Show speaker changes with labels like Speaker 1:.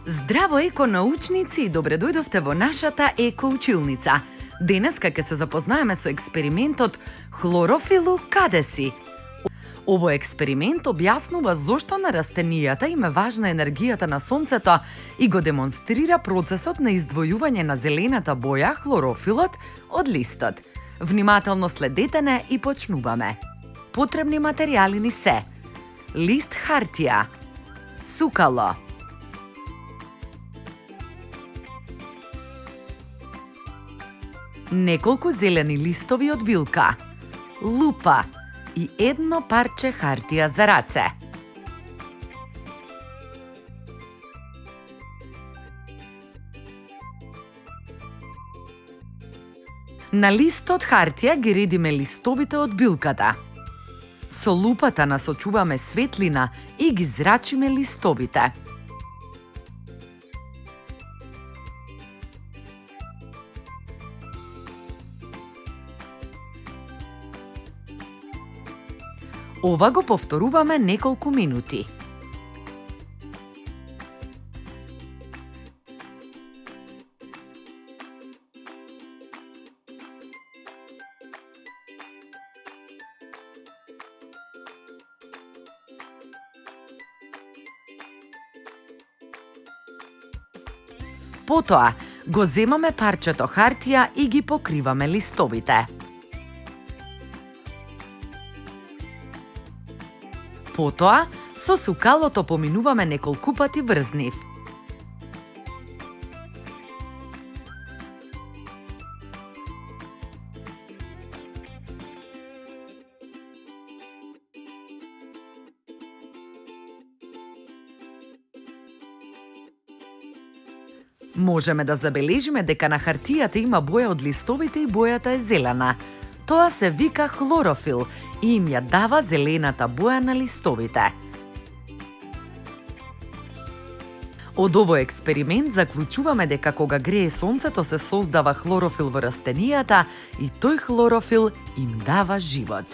Speaker 1: Здраво еконаучници и добре дојдовте во нашата екоучилница. Денеска ќе се запознаеме со експериментот Хлорофилу каде си? Овој експеримент објаснува зошто на растенијата им е важна енергијата на сонцето и го демонстрира процесот на издвојување на зелената боја, хлорофилот, од листот. Внимателно следете не и почнуваме. Потребни материјали ни се: лист хартија, сукало, неколку зелени листови од билка, лупа и едно парче хартија за раце. На листот хартија ги редиме листовите од билката. Со лупата насочуваме светлина и ги зрачиме листовите. Ова го повторуваме неколку минути. Потоа го земаме парчето хартија и ги покриваме листовите. Потоа, со сукалото поминуваме неколку пати врз нив. Можеме да забележиме дека на хартијата има боја од листовите и бојата е зелена. Тоа се вика хлорофил и им ја дава зелената боја на листовите. Од овој експеримент заклучуваме дека кога грее сонцето се создава хлорофил во растенијата и тој хлорофил им дава живот.